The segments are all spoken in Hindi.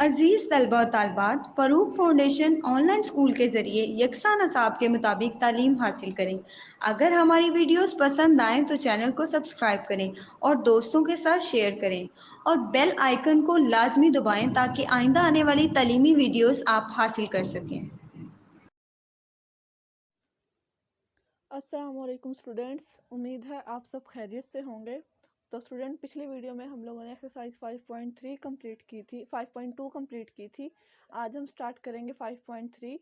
अजीज़ तलबा और तालिबात, फ़रूक फाउंडेशन ऑनलाइन स्कूल के ज़रिए यकसा नसाब के मुताबिक तालीम हासिल करें। अगर हमारी वीडियोस पसंद आएँ तो चैनल को सब्सक्राइब करें और दोस्तों के साथ शेयर करें और बेल आइकन को लाजमी दबाएं ताकि आइंदा आने वाली तालीमी वीडियोस आप हासिल कर सकें। अस्सलाम वालेकुम स्टूडेंट्स, उम्मीद है आप सब खैरियत से होंगे। तो स्टूडेंट, पिछली वीडियो में हम लोगों ने एक्सरसाइज 5.3 कंप्लीट की थी, 5.2 कंप्लीट की थी। आज हम स्टार्ट करेंगे 5.3।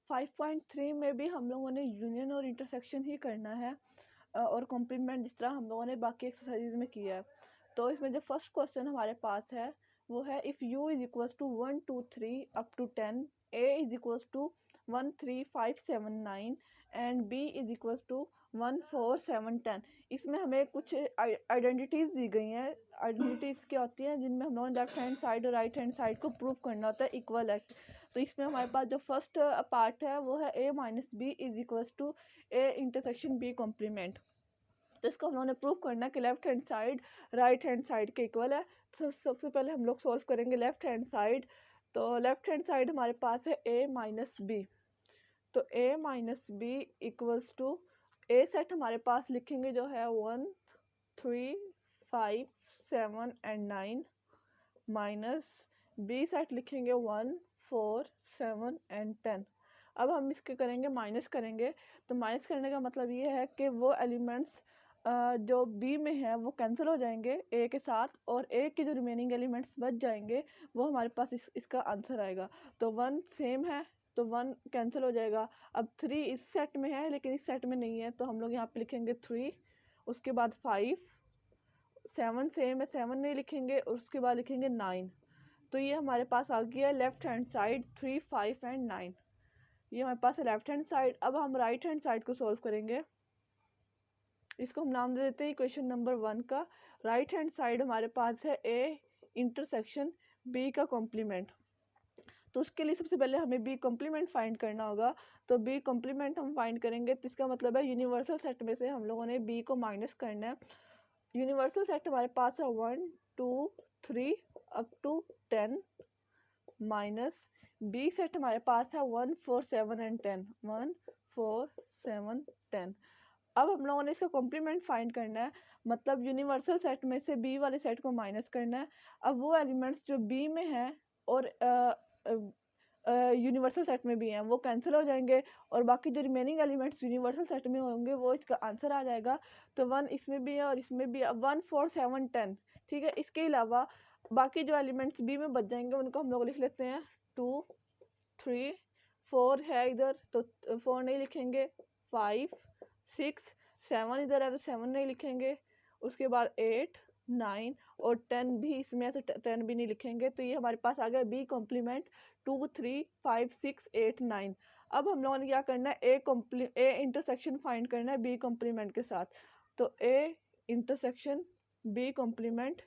5.3 में भी हम लोगों ने यूनियन और इंटरसेक्शन ही करना है और कॉम्प्लीमेंट जिस तरह हम लोगों ने बाकी एक्सरसाइज में किया है। तो इसमें जो फर्स्ट क्वेश्चन हमारे पास है वो है, if U is equals to 1 2 3 up to 10, A is equals to 1 3 5 7 9 and B is equals to 1 4 7 10। इसमें हमें कुछ आइडेंटिटीज दी गई हैं। आइडेंटिटीज क्या होती हैं, जिनमें हम लोगों ने लेफ्ट हैंड साइड और राइट हैंड साइड को प्रूव करना होता है इक्वल है। तो इसमें हमारे पास जो फर्स्ट पार्ट है वो है A minus B is equals to A intersection B complement. तो इसको हम लोगों ने प्रूव करना है कि left hand side right hand side के इक्वल है। तो सबसे पहले हम लोग सॉल्व करेंगे लेफ्ट हैंड साइड। तो लेफ्ट हैंड साइड हमारे पास है ए माइनस बी। तो A minus B equals to, a set हमारे पास लिखेंगे जो है 1 3 5 7 एंड 9 माइनस बी सेट लिखेंगे 1 4 7 एंड 10। अब हम इसके करेंगे माइनस करेंगे। तो माइनस करने का मतलब ये है कि वो एलिमेंट्स जो बी में है वो कैंसिल हो जाएंगे ए के साथ, और ए के जो रिमेनिंग एलिमेंट्स बच जाएंगे वो हमारे पास इसका आंसर आएगा। तो 1 सेम है तो 1 कैंसिल हो जाएगा। अब 3 इस सेट में है लेकिन इस सेट में नहीं है, तो हम लोग यहाँ पे लिखेंगे 3। उसके बाद 5, 7 सेम है, 7 नहीं लिखेंगे, और उसके बाद लिखेंगे 9। तो ये हमारे पास आ गया लेफ्ट हैंड साइड 3 5 एंड 9। ये हमारे पास है लेफ्ट हैंड साइड। अब हम राइट हैंड साइड को सॉल्व करेंगे। इसको हम नाम दे देते हैं इक्वेशन नंबर 1 का। राइट हैंड साइड हमारे पास है ए इंटरसेक्शन बी का कॉम्प्लीमेंट। तो उसके लिए सबसे पहले हमें बी कॉम्प्लीमेंट फाइंड करना होगा। तो बी कॉम्प्लीमेंट हम फाइंड करेंगे तो इसका मतलब है यूनिवर्सल सेट में से हम लोगों ने बी को माइनस करना है। यूनिवर्सल सेट हमारे पास है 1 2 3 up to 10 minus B set हमारे पास है 1 4 7 एंड 10, 1 4 7 10। अब हम लोगों ने इसका कॉम्प्लीमेंट फाइंड करना है, मतलब यूनिवर्सल सेट में से बी वाले सेट को माइनस करना है। अब वो एलिमेंट्स जो बी में हैं और यूनिवर्सल सेट में भी हैं वो कैंसिल हो जाएंगे, और बाकी जो रिमेनिंग एलिमेंट्स यूनिवर्सल सेट में होंगे वो इसका आंसर आ जाएगा। तो 1 इसमें भी है और इसमें भी है, 1 4 7 10। ठीक है, इसके अलावा बाकी जो एलिमेंट्स बी में बच जाएंगे उनको हम लोग लिख लेते हैं 2 3 4 है इधर तो 4 नहीं लिखेंगे, 5 6 7 इधर है तो 7 नहीं लिखेंगे, उसके बाद 8 9 और 10 भी इसमें है तो 10 भी नहीं लिखेंगे। तो ये हमारे पास आ गया बी कॉम्प्लीमेंट 2 3 5 6 8 9। अब हम लोगों ने क्या करना है, ए इंटरसेक्शन फाइंड करना है बी कॉम्प्लीमेंट के साथ। तो A intersection B complement,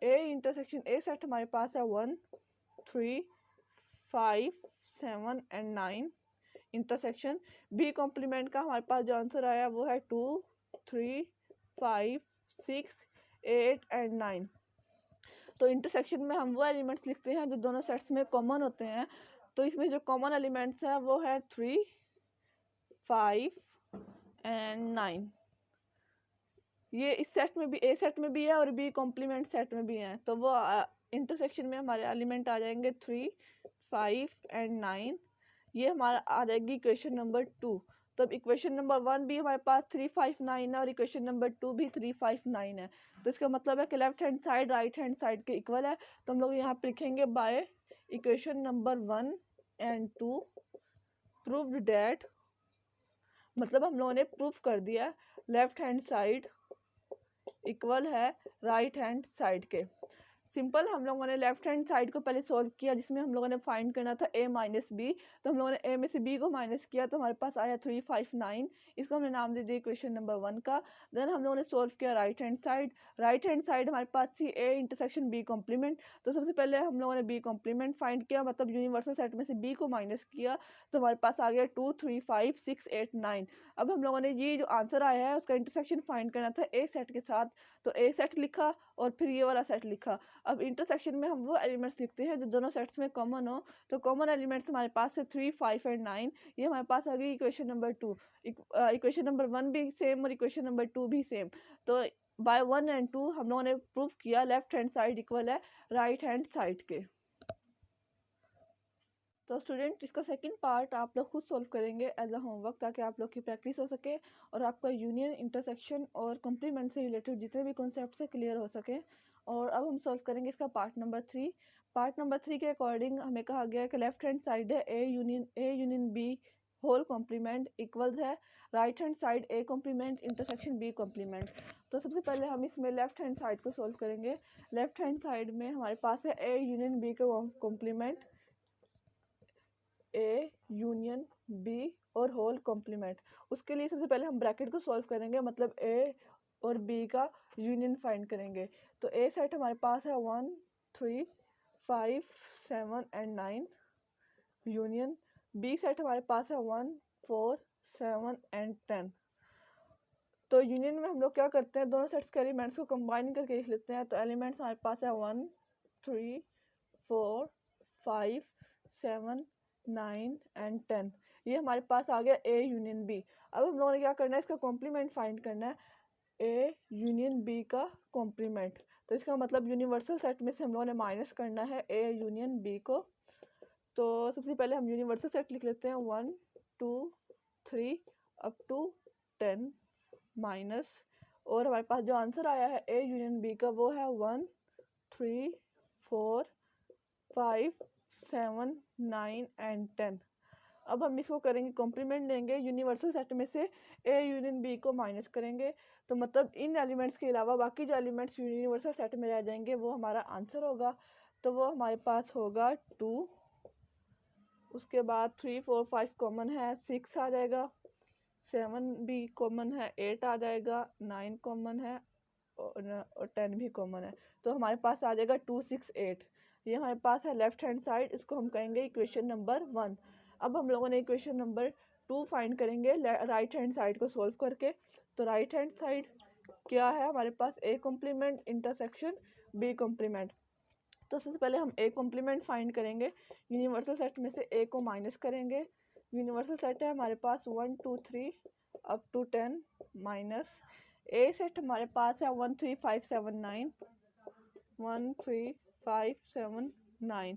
A intersection A set हमारे पास है 1 3 5 7 एंड 9 इंटरसेक्शन बी कॉम्प्लीमेंट का हमारे पास जो आंसर आया वो है 2 3 5 6 8 एंड 9। तो इंटरसेक्शन में हम वो एलिमेंट्स लिखते हैं जो दोनों सेट्स में कॉमन होते हैं। तो इसमें जो कॉमन एलिमेंट्स हैं वो है 3 5 एंड 9। ये इस सेट में भी, ए सेट में भी है और बी कॉम्प्लीमेंट सेट में भी है। तो वो इंटरसेक्शन में हमारे एलिमेंट आ जाएंगे 3 5 एंड 9। ये हमारा आ जाएगी इक्वेशन नंबर 2। तो अब इक्वेशन नंबर 1 भी हमारे पास 3 5 9 है और इक्वेशन नंबर 2 भी 3 5 9 है। तो इसका मतलब है कि left hand side right hand side के इक्वल है। तो हम लोग यहाँ पे लिखेंगे by equation number 1 and 2 proved that, मतलब हम लोगों ने प्रूफ कर दिया लेफ्ट हैंड साइड इक्वल है राइट हैंड साइड के। सिंपल, हम लोगों ने लेफ्ट हैंड साइड को पहले सॉल्व किया जिसमें हम लोगों ने फाइंड करना था a माइनस बी। तो हम लोगों ने a में से b को माइनस किया तो हमारे पास आया 3 5 9। इसको हमने नाम दे दिया इक्वेशन नंबर 1 का। देन हम लोगों ने सॉल्व किया right hand side. Right hand side हमारे पास थी a इंटरसेक्शन b कॉम्प्लीमेंट। तो सबसे पहले हम लोगों ने b कॉम्प्लीमेंट फाइंड किया, मतलब यूनिवर्सल सेट में से b को माइनस किया, तो हमारे पास आ गया 2 3 5 6 8 9। अब हम लोगों ने ये जो आंसर आया है उसका इंटरसेक्शन फाइंड करना था a सेट के साथ। तो ए सेट लिखा और फिर ये वाला सेट लिखा। अब इंटरसेक्शन में हम वो एलिमेंट्स लिखते हैं जो दोनों सेट्स में कॉमन हो। तो कॉमन एलिमेंट्स हमारे पास है 3, 5 एंड 9। ये हमारे पास आ गई इक्वेशन नंबर 2। इक्वेशन नंबर 1 भी सेम और इक्वेशन नंबर 2 भी सेम। तो बाय 1 एंड 2 हम लोगों ने प्रूव किया लेफ्ट हैंड साइड इक्वल है राइट हैंड साइड के। तो स्टूडेंट इसका सेकंड पार्ट आप लोग खुद सॉल्व करेंगे एज अ होमवर्क, ताकि आप लोग की प्रैक्टिस हो सके और आपका यूनियन, इंटरसेक्शन और कॉम्प्लीमेंट से रिलेटेड जितने भी कॉन्सेप्ट से क्लियर हो सके। और अब हम सॉल्व करेंगे इसका पार्ट नंबर 3। पार्ट नंबर 3 के अकॉर्डिंग हमें कहा गया है कि लेफ्ट हैंड साइड है A union B whole complement equals है right hand side A complement intersection B complement. तो सबसे पहले हम इसमें लेफ्ट हैंड साइड को सॉल्व करेंगे। लेफ्ट हैंड साइड में हमारे पास है ए यूनियन बी का कॉम्प्लीमेंट, ए यूनियन बी और होल कॉम्प्लीमेंट। उसके लिए सबसे पहले हम ब्रैकेट को सॉल्व करेंगे, मतलब ए और बी का यूनियन फाइंड करेंगे। तो ए सेट हमारे पास है 1, 3, 5, 7 एंड 9 यूनियन। बी सेट हमारे पास है 1, 4, 7 एंड 10। तो यूनियन में हम लोग क्या करते हैं, दोनों सेट्स के एलिमेंट्स को कंबाइन करके लिख लेते हैं। तो एलिमेंट्स हमारे पास है 1, 3, 4, 5, 7, 9 एंड 10। ये हमारे पास आ गया ए यूनियन बी। अब हम लोगों ने क्या करना है, इसका कॉम्प्लीमेंट फाइंड करना है, ए यूनियन बी का कॉम्प्लीमेंट। तो इसका मतलब यूनिवर्सल सेट में से हम लोगों ने माइनस करना है ए यूनियन बी को। तो सबसे पहले हम यूनिवर्सल सेट लिख लेते हैं 1, 2, 3 अप टू 10 माइनस, और हमारे पास जो आंसर आया है ए यूनियन बी का वो है 1, 3, 4, 5, 7, 9 एंड 10। अब हम इसको करेंगे कॉम्प्लीमेंट लेंगे, यूनिवर्सल सेट में से ए यूनियन बी को माइनस करेंगे। तो मतलब इन एलिमेंट्स के अलावा बाकी जो एलिमेंट्स यूनिवर्सल सेट में रह जाएंगे वो हमारा आंसर होगा। तो वो हमारे पास होगा 2। उसके बाद 3, 4, 5 कॉमन है, 6 आ जाएगा, 7 भी कॉमन है, 8 आ जाएगा, 9 कॉमन है और 10 भी कॉमन है। तो हमारे पास आ जाएगा 2, 6, 8। ये हमारे पास है लेफ्ट हैंड साइड, इसको हम कहेंगे इक्वेशन नंबर 1। अब हम लोगों ने इक्वेशन नंबर 2 फाइंड करेंगे राइट हैंड साइड को सॉल्व करके। तो राइट हैंड साइड क्या है हमारे पास, A complement intersection B complement. तो सबसे पहले हम ए कॉम्प्लीमेंट फाइंड करेंगे, यूनिवर्सल सेट में से ए को माइनस करेंगे। यूनिवर्सल सेट है हमारे पास 1, 2, 3 up to 10 minus A set हमारे पास है 1, 3, 5, 7, 9 1, 3, 5, 7, 9।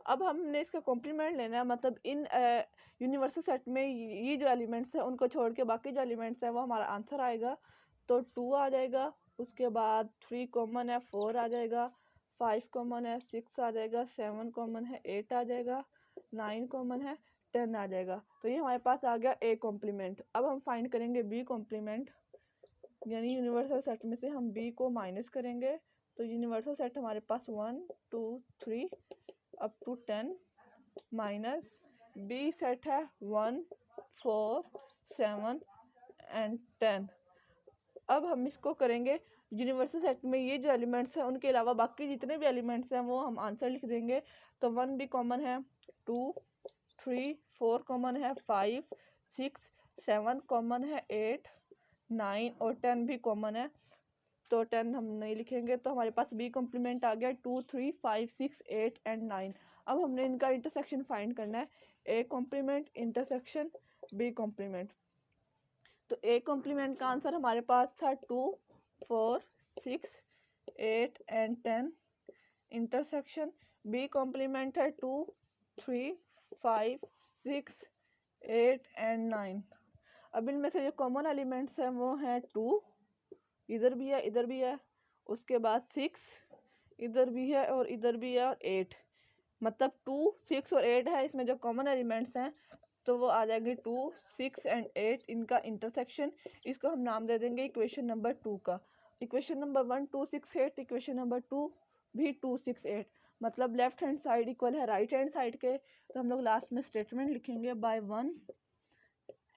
अब हमने इसका कॉम्प्लीमेंट लेना है, मतलब इन यूनिवर्सल सेट में ये जो एलिमेंट्स हैं उनको छोड़ के बाकी जो एलिमेंट्स हैं वो हमारा आंसर आएगा। तो 2 आ जाएगा, उसके बाद 3 कॉमन है, 4 आ जाएगा, 5 कॉमन है, 6 आ जाएगा, 7 कॉमन है, 8 आ जाएगा, 9 कॉमन है, 10 आ जाएगा। तो ये हमारे पास आ गया ए कॉम्प्लीमेंट। अब हम फाइंड करेंगे बी कॉम्प्लीमेंट, यानी यूनिवर्सल सेट में से हम बी को माइनस करेंगे। तो यूनिवर्सल सेट हमारे पास 1, 2, 3 up to 10 minus B set है 1, 4, 7 एंड 10। अब हम इसको करेंगे यूनिवर्सल सेट में ये जो एलिमेंट्स हैं उनके अलावा बाकी जितने भी एलिमेंट्स हैं वो हम आंसर लिख देंगे। तो 1 भी कॉमन है, 2, 3, 4 कॉमन है, 5, 6, 7 कॉमन है, 8, 9 और 10 भी कॉमन है। तो 10 हम नहीं लिखेंगे। तो हमारे पास बी कॉम्प्लीमेंट आ गया 2, 3, 5, 6, 8 एंड 9। अब हमने इनका इंटरसेक्शन फाइंड करना है, A complement intersection B complement. तो ए कॉम्प्लीमेंट का आंसर हमारे पास था 2, 4, 6, 8 एंड 10। इंटरसेक्शन बी कॉम्प्लीमेंट है 2, 3, 5, 6, 8 एंड 9। अब इनमें से जो कॉमन एलिमेंट्स हैं वो हैं 2, इधर भी है, इधर भी है, उसके बाद 6 इधर भी है और इधर भी है, और 8। मतलब 2, 6 और 8 है इसमें जो कॉमन एलिमेंट्स हैं। तो वो आ जाएगी 2, 6 एंड 8 इनका इंटरसेक्शन। इसको हम नाम दे देंगे इक्वेशन नंबर 2 का। इक्वेशन नंबर 1 2, 6, 8, इक्वेशन नंबर 2 भी 2, 6, 8। मतलब लेफ्ट हैंड साइड इक्वल है राइट हैंड साइड के। तो हम लोग लास्ट में स्टेटमेंट लिखेंगे by 1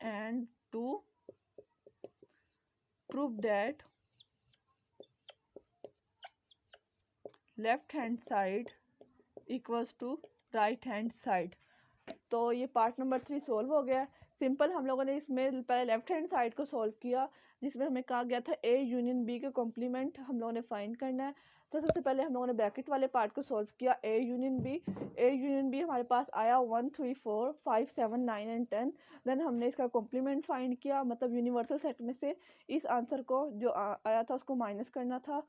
and 2 prove that left hand side equals to right hand side. तो ये पार्ट नंबर 3 सोल्व हो गया। सिंपल हम लोगों ने इसमें पहले लेफ्ट हैंड साइड को सॉल्व किया, जिसमें हमें कहा गया था ए यूनियन बी के कॉम्प्लीमेंट हम लोगों ने फाइंड करना है। तो सबसे पहले हम लोगों ने ब्रैकेट वाले पार्ट को सॉल्व किया, ए यूनियन बी हमारे पास आया 1 3 4 5 7 9 एंड 10। देन हमने इसका कॉम्प्लीमेंट फाइंड किया, मतलब यूनिवर्सल सेट में से इस आंसर को जो आया था उसको माइनस करना था।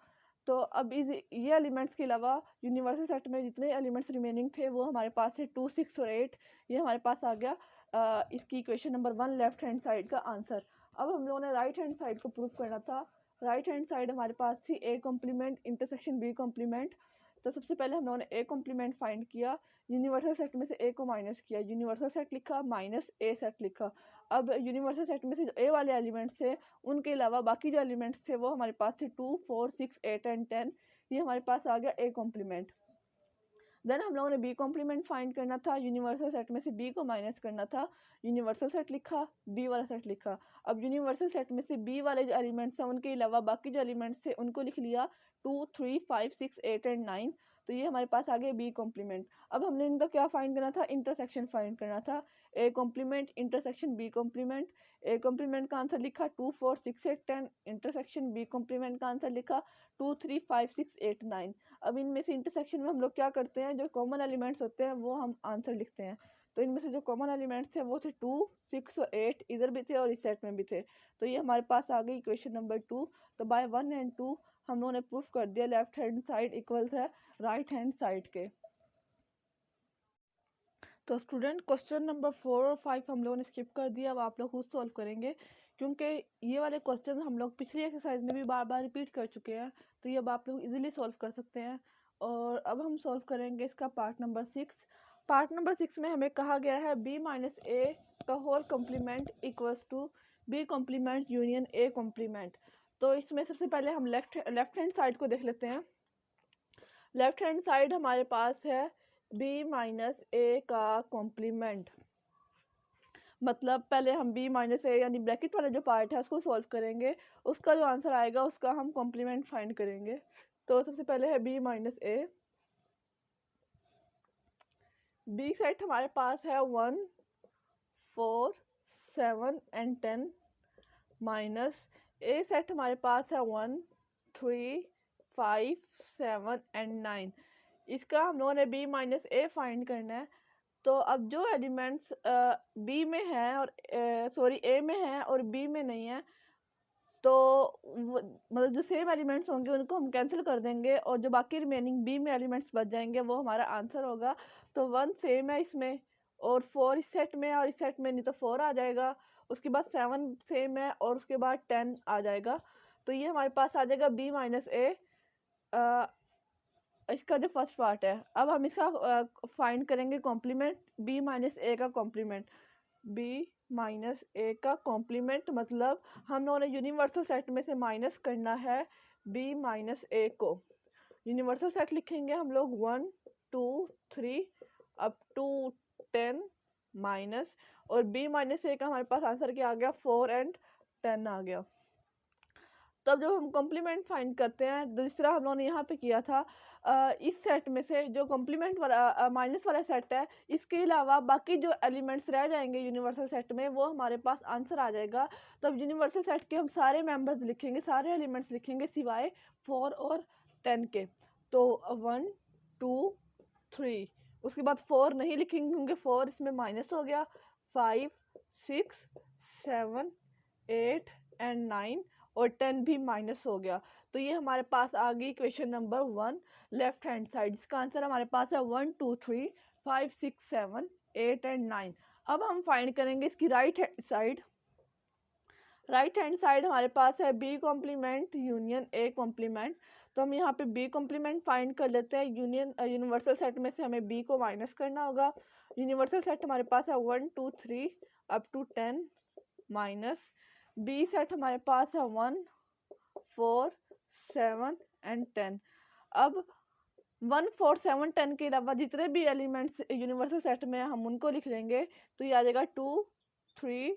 तो अब ये एलिमेंट्स के अलावा यूनिवर्सल सेट में जितने एलिमेंट्स रिमेनिंग थे वो हमारे पास है 2 6 और 8। ये हमारे पास आ गया इसकी equation number 1 left hand side का आंसर। अब हम लोगों ने राइट हैंड साइड को प्रूव करना था। राइट हैंड साइड हमारे पास थी A complement intersection B complement. तो सबसे पहले हम लोगों ने ए कॉम्प्लीमेंट फाइंड किया, यूनिवर्सल सेट में से ए को माइनस किया, यूनिवर्सल सेट लिखा माइनस ए सेट लिखा। अब यूनिवर्सल सेट में से जो ए वाले एलिमेंट्स थे उनके अलावा बाकी जो एलिमेंट्स थे वो हमारे पास थे 2 4 6 8 एंड 10। ये हमारे पास आ गया ए कॉम्प्लीमेंट। देन हम लोगों ने बी कॉम्प्लीमेंट फाइंड करना था, यूनिवर्सल सेट में से बी को माइनस करना था, यूनिवर्सल सेट लिखा, बी वाला सेट लिखा। अब यूनिवर्सल सेट में से बी वाले जो एलिमेंट्स हैं उनके अलावा बाकी जो एलिमेंट्स थे उनको लिख लिया 2 3 5 6 8 एंड 9। तो ये हमारे पास आ गए बी कॉम्प्लीमेंट। अब हमने इनका क्या फाइंड करना था, इंटरसेक्शन फाइंड करना था, A complement intersection B complement. A complement का आंसर लिखा 2 4 6 8 10, इंटरसेक्शन बी कॉम्प्लीमेंट का आंसर लिखा 2 3 5 6 8 9। अब इनमें से इंटरसेक्शन में हम लोग क्या करते हैं, जो कॉमन एलिमेंट्स होते हैं वो हम आंसर लिखते हैं। तो इनमें से जो कॉमन एलिमेंट्स थे वो थे 2 6 और 8, इधर भी थे और इस सेट में भी थे। तो ये हमारे पास आ गई इक्वेशन नंबर 2। तो बाय 1 एंड 2 हम लोगों ने प्रूफ कर दिया लेफ्ट हैंड साइड इक्वल्स है राइट हैंड साइड के। तो स्टूडेंट क्वेश्चन नंबर 4 और 5 हम लोगों ने स्किप कर दिया, अब आप लोग खुद सॉल्व करेंगे, क्योंकि ये वाले क्वेश्चन हम लोग पिछली एक्सरसाइज में भी बार बार रिपीट कर चुके हैं। तो ये अब आप लोग इजीली सॉल्व कर सकते हैं। और अब हम सॉल्व करेंगे इसका पार्ट नंबर 6। पार्ट नंबर 6 में हमें कहा गया है b माइनस ए का whole complement equals to b complement union a complement. तो इसमें सबसे पहले हम लेफ्ट हैंड साइड को देख लेते हैं। लेफ्ट हैंड साइड हमारे पास है b माइनस ए का कॉम्प्लीमेंट, मतलब पहले हम b माइनस ए यानी ब्रैकेट वाला जो पार्ट है उसको सॉल्व करेंगे, उसका जो आंसर आएगा उसका हम कॉम्प्लीमेंट फाइंड करेंगे। तो सबसे पहले है b माइनस ए, बी सेट हमारे पास है 1 4 7 एंड 10 माइनस ए सेट हमारे पास है 1 3 5 7 एंड 9। इसका हम लोगों ने b माइनस ए फाइंड करना है। तो अब जो एलिमेंट्स बी में है और सॉरी ए में है और बी में नहीं है, तो मतलब जो सेम एलिमेंट्स होंगे उनको हम कैंसिल कर देंगे और जो बाकी रिमेनिंग बी में एलिमेंट्स बच जाएंगे वो हमारा आंसर होगा। तो 1 सेम है इसमें और 4 इस सेट में और इस सेट में नहीं तो 4 आ जाएगा, उसके बाद 7 सेम है और उसके बाद 10 आ जाएगा। तो ये हमारे पास आ जाएगा b माइनस ए, इसका जो फर्स्ट पार्ट है। अब हम इसका फाइंड करेंगे कॉम्प्लीमेंट, b माइनस ए का कॉम्प्लीमेंट, b माइनस ए का कॉम्प्लीमेंट मतलब हम लोगों ने यूनिवर्सल सेट में से माइनस करना है b माइनस ए को। यूनिवर्सल सेट लिखेंगे हम लोग 1 2 3 अप टू 10 माइनस, और b माइनस ए का हमारे पास आंसर क्या आ गया 4 एंड 10 आ गया। तब जब हम कॉम्प्लीमेंट फाइंड करते हैं तो जिस तरह हम लोगों ने यहाँ पे किया था, इस सेट में से जो कॉम्प्लीमेंट वाला माइनस वाला सेट है, इसके अलावा बाकी जो एलिमेंट्स रह जाएंगे यूनिवर्सल सेट में वो हमारे पास आंसर आ जाएगा। तब यूनिवर्सल सेट के हम सारे मेंबर्स लिखेंगे, सारे एलिमेंट्स लिखेंगे सिवाय 4 और 10 के। तो 1 2 3, उसके बाद 4 नहीं लिखेंगे क्योंकि 4 इसमें माइनस हो गया, 5 6 7 8 एंड 9 और 10 भी माइनस हो गया। तो ये हमारे पास आ गई question number 1 left hand side. इसका आंसर हमारे पास है 1 2 3 5 6 7 8 एंड 9। अब हम फाइंड करेंगे इसकी right hand side. Right hand side हमारे पास है b complement union a complement. तो हम यहाँ पे b कॉम्प्लीमेंट फाइंड कर लेते हैं। यूनिवर्सल सेट में से हमें b को माइनस करना होगा। यूनिवर्सल सेट हमारे पास है 1 2 3 up to 10 minus b set हमारे पास है 1 4 7 एंड 10। अब 1 4 7 10 के अलावा जितने भी एलिमेंट्स यूनिवर्सल सेट में हम उनको लिख लेंगे। तो ये आ जाएगा 2 3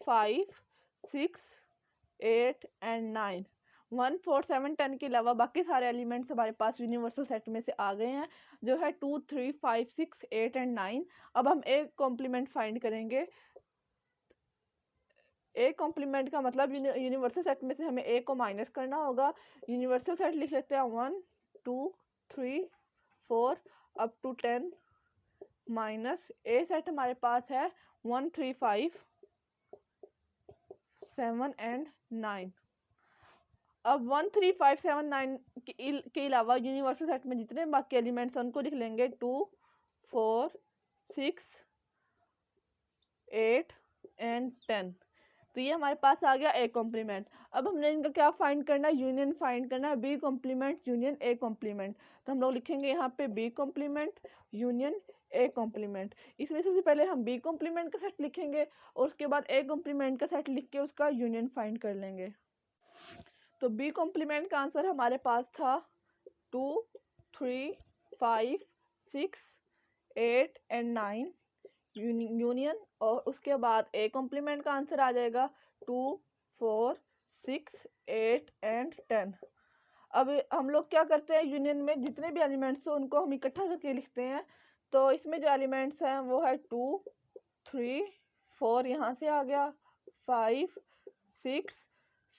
5 6 8 एंड 9। 1 4 7 10 के अलावा बाकी सारे एलिमेंट्स हमारे पास यूनिवर्सल सेट में से आ गए हैं, जो है 2 3 5 6 8 एंड 9। अब हम एक कॉम्प्लीमेंट फाइंड करेंगे। ए कॉम्प्लीमेंट का मतलब यूनिवर्सल सेट में से हमें ए को माइनस करना होगा। यूनिवर्सल सेट लिख लेते हैं 1 2 3 4 up to 10 minus A set हमारे पास है 1 3 5 7 एंड 9। अब 1 3 5 7 9 के अलावा यूनिवर्सल सेट में जितने बाकी एलिमेंट्स हैं उनको लिख लेंगे 2 4 6 8 एंड 10। तो ये हमारे पास आ गया ए कॉम्प्लीमेंट। अब हमने इनका क्या फाइंड करना है, यूनियन फाइंड करना है, B complement union A complement. तो हम लोग लिखेंगे यहाँ पे B complement union A complement. इसमें सबसे पहले हम बी कॉम्प्लीमेंट का सेट लिखेंगे और उसके बाद ए कॉम्प्लीमेंट का सेट लिख के उसका यूनियन फाइंड कर लेंगे। तो बी कॉम्प्लीमेंट का आंसर हमारे पास था 2 3 5 6 8 एंड 9 यूनियन, और उसके बाद ए कॉम्प्लीमेंट का आंसर आ जाएगा 2 4 6 8 एंड 10। अब हम लोग क्या करते हैं, यूनियन में जितने भी एलिमेंट्स हैं उनको हम इकट्ठा करके लिखते हैं। तो इसमें जो एलिमेंट्स हैं वो है 2 3 4 यहाँ से आ गया, 5 6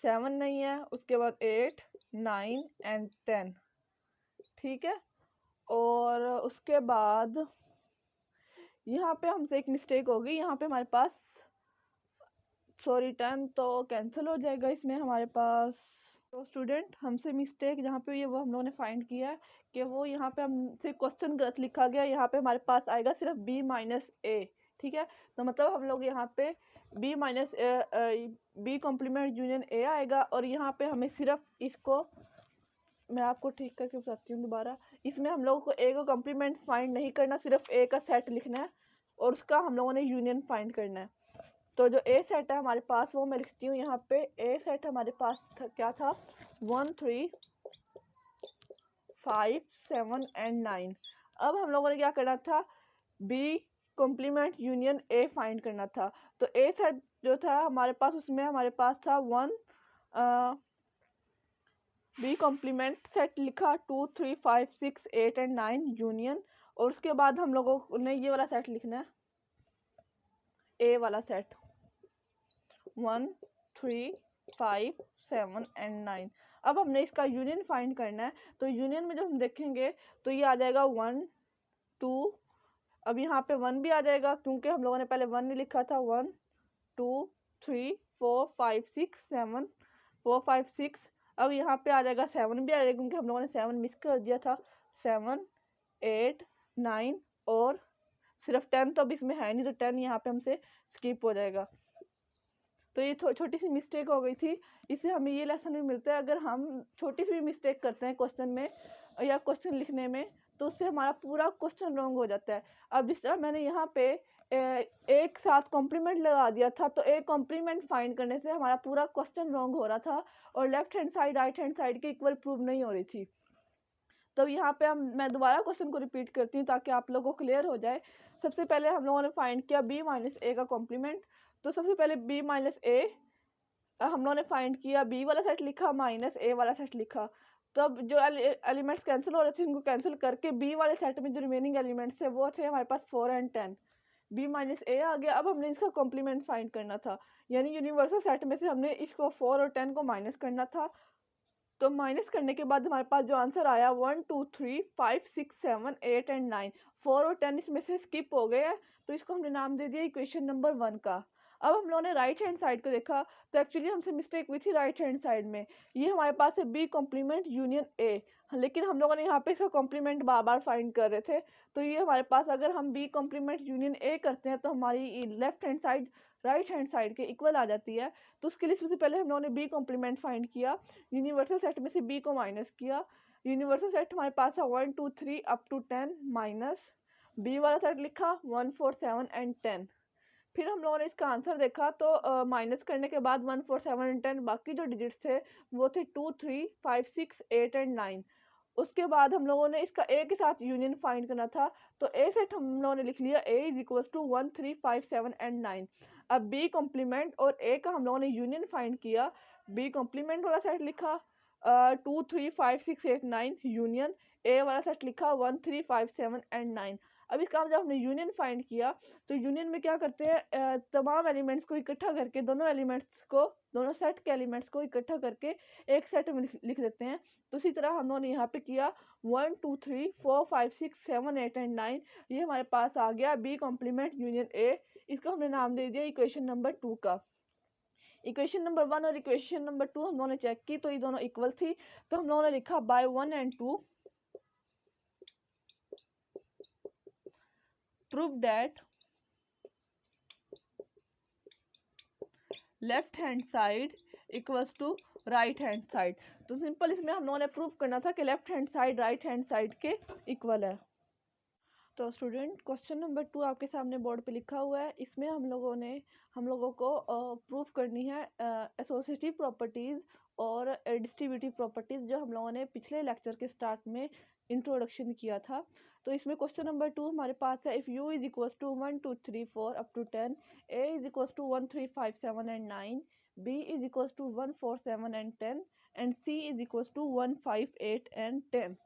7 नहीं है, उसके बाद 8 9 एंड 10। ठीक है, और उसके बाद यहाँ पे हमसे एक मिस्टेक होगी, यहाँ पे हमारे पास सॉरी 10 तो कैंसिल हो जाएगा इसमें हमारे पास। तो स्टूडेंट हमसे मिस्टेक जहाँ पे ये वो हम लोगों ने फाइंड किया है कि वो यहाँ पे हमसे क्वेश्चन गलत लिखा गया। यहाँ पे हमारे पास आएगा सिर्फ बी माइनस ए। ठीक है, तो मतलब हम लोग यहाँ पे B minus B complement union A आएगा, और यहाँ पे हमें सिर्फ इसको मैं आपको ठीक करके बताती हूँ दोबारा। इसमें हम लोगों को ए का कॉम्प्लीमेंट फाइंड नहीं करना, सिर्फ ए का सेट लिखना है और उसका हम लोगों ने यूनियन फाइंड करना है। तो जो ए सेट है हमारे पास वो मैं लिखती हूँ यहाँ पे। ए सेट हमारे पास क्या था, 1 3 5 7 एंड 9। अब हम लोगों ने क्या करना था, B complement union A find करना था। तो ए सेट जो था हमारे पास उसमें हमारे पास था 1 बी कॉम्प्लीमेंट सेट लिखा 2 3 5 6 8 एंड 9 यूनियन, और उसके बाद हम लोगों ने ये वाला सेट लिखना है, ए वाला सेट 1 3 5 7 एंड 9। अब हमने इसका यूनियन फाइंड करना है। तो यूनियन में जब हम देखेंगे तो ये आ जाएगा 1 2, अब यहाँ पे 1 भी आ जाएगा क्योंकि हम लोगों ने पहले 1 नहीं लिखा था। 1 2 3 4 5 6 7 4 5 6, अब यहाँ पे आ जाएगा 7 भी आ जाएगा क्योंकि हम लोगों ने 7 मिस कर दिया था। 7 8 9 और सिर्फ 10 तो अब इसमें है नहीं, तो 10 यहाँ पे हमसे स्किप हो जाएगा। तो ये छोटी सी मिस्टेक हो गई थी, इससे हमें ये लेसन भी मिलता है अगर हम छोटी सी भी मिस्टेक करते हैं क्वेश्चन में या क्वेश्चन लिखने में तो उससे हमारा पूरा क्वेश्चन रॉन्ग हो जाता है। अब इस तरह मैंने यहाँ पे एक साथ कॉम्प्लीमेंट लगा दिया था, तो एक कॉम्प्लीमेंट फाइंड करने से हमारा पूरा क्वेश्चन रॉन्ग हो रहा था और left hand side right hand side के इक्वल प्रूव नहीं हो रही थी। तो यहाँ पे मैं दोबारा क्वेश्चन को रिपीट करती हूँ ताकि आप लोगों को क्लियर हो जाए। सबसे पहले हम लोगों ने फाइंड किया बी माइनस ए का कॉम्प्लीमेंट। तो सबसे पहले बी माइनस ए हम लोगों ने फाइंड किया, बी वाला सेट लिखा माइनस ए वाला सेट लिखा। तो अब जो एलिमेंट्स कैंसिल हो रहे थे उनको कैंसिल करके बी वाले सेट में जो रिमेनिंग एलिमेंट्स थे वो थे हमारे पास 4 एंड 10। बी माइनस ए आ गया। अब हमने इसका कॉम्प्लीमेंट फाइंड करना था, यानी यूनिवर्सल सेट में से हमने इसको 4 और 10 को माइनस करना था। तो माइनस करने के बाद हमारे पास जो आंसर आया 1 2 3 5 6 7 8 एंड 9, 4 और 10 इसमें से स्किप हो गए हैं, तो इसको हमने नाम दे दिया इक्वेशन नंबर 1 का। अब हम लोगों ने राइट हैंड साइड को देखा तो एक्चुअली हमसे मिस्टेक हुई थी राइट हैंड साइड में। ये हमारे पास है बी कॉम्प्लीमेंट यूनियन ए, लेकिन हम लोगों ने यहाँ पे इसका कॉम्प्लीमेंट बार बार फाइंड कर रहे थे। तो ये हमारे पास अगर हम बी कॉम्प्लीमेंट यूनियन ए करते हैं तो हमारी left hand side right hand side के इक्वल आ जाती है। तो उसके लिए सबसे पहले हम लोगों ने बी कॉम्प्लीमेंट फाइंड किया, यूनिवर्सल सेट में से बी को माइनस किया। यूनिवर्सल सेट हमारे पास है 1 2 3 अप टू 10 माइनस बी वाला सेट लिखा 1 4 7 एंड 10। फिर हम लोगों ने इसका आंसर देखा तो माइनस करने के बाद 1 4 7 एंड 10 बाकी जो डिजिट्स थे वो थे 2 3 5 6 8 एंड 9। उसके बाद हम लोगों ने इसका ए के साथ यूनियन फाइंड करना था, तो ए सेट हम लोगों ने लिख लिया a is equal to 1 3 5 7 and 9। अब बी कॉम्प्लीमेंट और ए का हम लोगों ने यूनियन फाइंड किया, बी कॉम्प्लीमेंट वाला सेट लिखा 2 3 5 6 8 9 यूनियन, ए वाला सेट लिखा 1 3 5 7 एंड 9। अब इसका जब हमने यूनियन फाइंड किया तो यूनियन में क्या करते हैं, तमाम एलिमेंट्स को इकट्ठा करके दोनों सेट के एलिमेंट्स को इकट्ठा करके एक सेट में लिख देते हैं। तो इसी तरह हम लोगों ने यहाँ पे किया 1 2 3 4 5 6 7 8 एंड 9। ये हमारे पास आ गया बी कॉम्प्लीमेंट यूनियन ए। इसको हमने नाम दे दिया इक्वेशन नंबर 2 का। इक्वेशन नंबर 1 और इक्वेशन नंबर 2 हम लोगों ने चेक की तो ये दोनों इक्वल थी, तो हम लोगों ने लिखा by 1 and 2 prove that left hand side equals to right hand side. तो सिंपल इसमें हम लोगों ने प्रूव करना था कि left hand side right hand side के इक्वल है। तो स्टूडेंट क्वेश्चन नंबर 2 आपके सामने बोर्ड पे लिखा हुआ है। इसमें हम लोगों को प्रूफ करनी है एसोसिएटिव प्रॉपर्टीज़ और डिस्ट्रीब्यूटिव प्रॉपर्टीज़, जो हम लोगों ने पिछले लेक्चर के स्टार्ट में इंट्रोडक्शन किया था। तो इसमें क्वेश्चन नंबर 2 हमारे पास है, if U is equals to 1 2 3 4 up to 10, A is equals to 1 3 5 7 and 9, B is equals to 1 4 7 and 10 and C is equals to 1 5 8 and 10।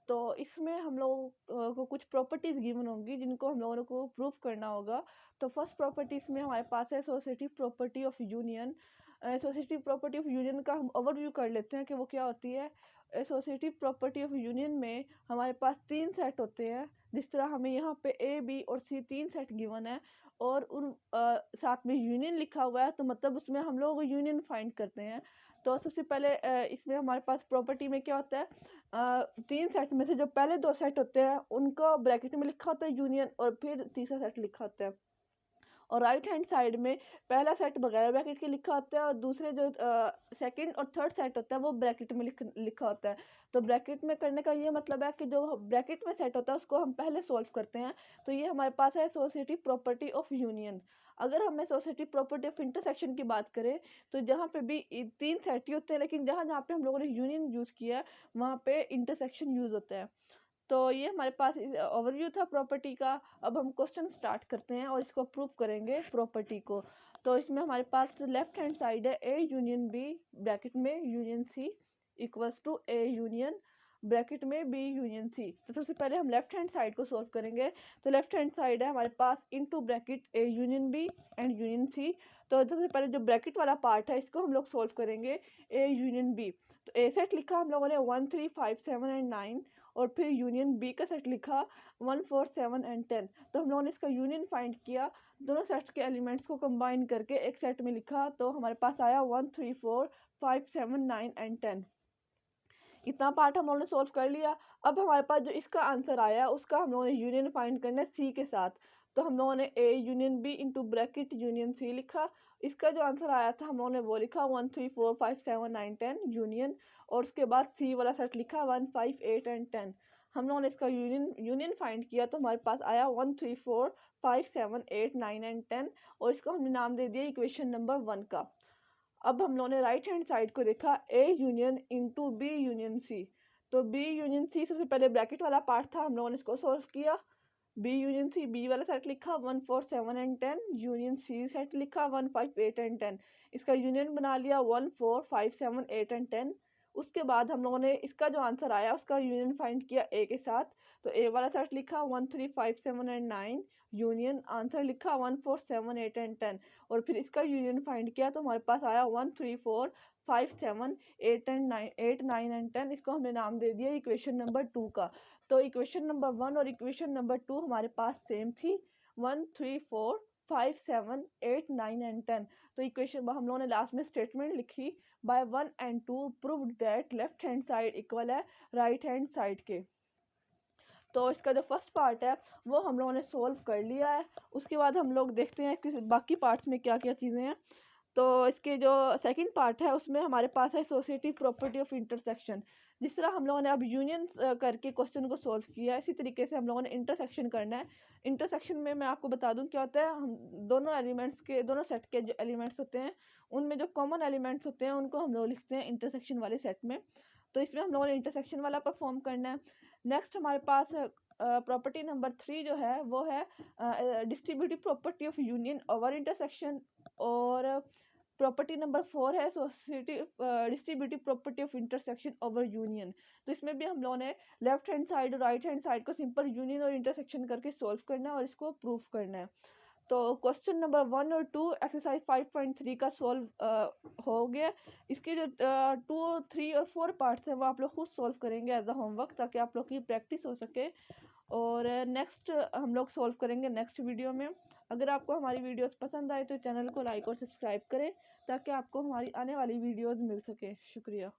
तो इसमें हम लोगों को कुछ प्रॉपर्टीज़ गिवन होंगी जिनको हम लोगों को प्रूफ करना होगा। तो फर्स्ट प्रॉपर्टीज़ में हमारे पास है associative property of union. Associative property of union का हम ओवरव्यू कर लेते हैं कि वो क्या होती है। एसोसिएटिव प्रॉपर्टी ऑफ यूनियन में हमारे पास 3 सेट होते हैं, जिस तरह हमें यहाँ पे ए बी और सी 3 सेट गिवन है और उन साथ में यूनियन लिखा हुआ है, तो मतलब उसमें हम लोग यूनियन फाइंड करते हैं। तो सबसे पहले इसमें हमारे पास प्रॉपर्टी में क्या होता है, 3 सेट में से जो पहले 2 सेट होते हैं उनको ब्रैकेट में लिखा होता है यूनियन, और फिर तीसरा सेट लिखा होता है। और राइट हैंड साइड में पहला सेट बगैर ब्रैकेट के लिखा होता है और दूसरे जो सेकंड और थर्ड सेट होता है वो ब्रैकेट में लिखा होता है। तो ब्रैकेट में करने का ये मतलब है कि जो ब्रैकेट में सेट होता है उसको हम पहले सॉल्व करते हैं। तो ये हमारे पास है एसोसिएटिव प्रॉपर्टी ऑफ यूनियन। अगर हम एसोसिएटिव प्रॉपर्टी ऑफ इंटरसेक्शन की बात करें तो जहाँ पे भी 3 सेट ही होते हैं, लेकिन जहाँ जहाँ पे हम लोगों ने यूनियन यूज़ किया है वहाँ पे इंटरसेक्शन यूज़ होता है। तो ये हमारे पास ओवरव्यू था प्रॉपर्टी का। अब हम क्वेश्चन स्टार्ट करते हैं और इसको प्रूव करेंगे प्रॉपर्टी को। तो इसमें हमारे पास लेफ्ट हैंड साइड है ए यूनियन बी ब्रैकेट में union C equals to A union bracket में बी यूनियन सी। तो सबसे पहले हम लेफ्ट हैंड साइड को सॉल्व करेंगे। तो लेफ्ट हैंड साइड है हमारे पास into bracket A union B and union C. तो सबसे पहले जो ब्रैकेट वाला पार्ट है इसको हम लोग सॉल्व करेंगे ए यूनियन बी। तो ए सेट लिखा हम लोगों ने 1 3 5 7 एंड 9 और फिर यूनियन बी का सेट लिखा 1 4 7 एंड 10। तो हम लोगों ने इसका यूनियन फाइंड किया, दोनों सेट के एलिमेंट्स को कंबाइन करके एक सेट में लिखा, तो हमारे पास आया 1 3 4 5 7 9 एंड 10। इतना पार्ट हम लोगों ने सॉल्व कर लिया। अब हमारे पास जो इसका आंसर आया उसका हम लोगों ने यूनियन फाइंड करना है सी के साथ। तो हम लोगों ने A union B into bracket union C लिखा। इसका जो आंसर आया था हम लोगों ने वो लिखा 1 3 4 5 7 9 10 यूनियन, और उसके बाद सी वाला सेट लिखा 1 5 8 एंड 10। हम लोगों ने इसका यूनियन फाइंड किया तो हमारे पास आया 1 3 4 5 7 8 9 एंड 10, और इसको हमने नाम दे दिया इक्वेशन नंबर 1 का। अब हम लोगों ने राइट हैंड साइड को देखा A union into B union C. तो बी यूनियन सी सबसे पहले ब्रैकेट वाला पार्ट था, हम लोगों ने इसको सॉल्व किया। बी यूनियन सी बी वाला सेट लिखा 1 4 7 एंड 10 यूनियन सी सेट लिखा 1 5 8 एंड 10। इसका यूनियन बना लिया 1 4 5 7 8 एंड 10। उसके बाद हम लोगों ने इसका जो आंसर आया उसका यूनियन फाइंड किया ए के साथ। तो ए वाला सेट लिखा 1 3 5 7 एंड 9 यूनियन आंसर लिखा 1 4 7 8 एंड 10, और फिर इसका यूनियन फाइंड किया तो हमारे पास आया 1 3 4 5 7 8 एंड 9 8 9 एंड 10। इसको हमने नाम दे दिया इक्वेशन नंबर 2 का। तो इक्वेशन नंबर 1 और इक्वेशन नंबर 2 हमारे पास सेम थी, 1 3 4 5 7 8 9 एंड 10। तो इक्वेशन हम लोगों ने लास्ट में स्टेटमेंट लिखी by 1 and 2 proved that left hand side equal है राइट हैंड साइड के। तो इसका जो फर्स्ट पार्ट है वो हम लोगों ने सोल्व कर लिया है। उसके बाद हम लोग देखते हैं इसके बाकी पार्ट्स में क्या क्या चीज़ें हैं। तो इसके जो सेकंड पार्ट है उसमें हमारे पास है एसोसिएटिव प्रॉपर्टी ऑफ इंटरसेक्शन। जिस तरह हम लोगों ने अब यूनियन करके क्वेश्चन को सॉल्व किया, इसी तरीके से हम लोगों ने इंटरसेक्शन करना है। इंटरसेक्शन में मैं आपको बता दूं क्या होता है, हम दोनों सेट के जो एलिमेंट्स होते हैं उनमें जो कॉमन एलिमेंट्स होते हैं उनको हम लोग लिखते हैं इंटरसेक्शन वाले सेट में। तो इसमें हम लोगों ने इंटरसेक्शन वाला परफॉर्म करना है। नेक्स्ट हमारे पास प्रॉपर्टी नंबर 3 जो है वो है distributive property of union over intersection. और प्रॉपर्टी नंबर 4 है society distributive property of intersection over union. तो इसमें भी हम लोगों ने लेफ्ट हैंड साइड और राइट हैंड साइड को सिंपल यूनियन और इंटरसेक्शन करके सॉल्व करना है और इसको प्रूफ करना है। तो क्वेश्चन नंबर 1 और 2 एक्सरसाइज 5.3 का सॉल्व हो गया। इसके जो 2, 3 और 4 पार्ट्स हैं वो आप लोग खुद सॉल्व करेंगे एज अ होमवर्क, ताकि आप लोग की प्रैक्टिस हो सके। और नेक्स्ट हम लोग सॉल्व करेंगे नेक्स्ट वीडियो में। अगर आपको हमारी वीडियोस पसंद आए तो चैनल को लाइक और सब्सक्राइब करें, ताकि आपको हमारी आने वाली वीडियोस मिल सके। शुक्रिया।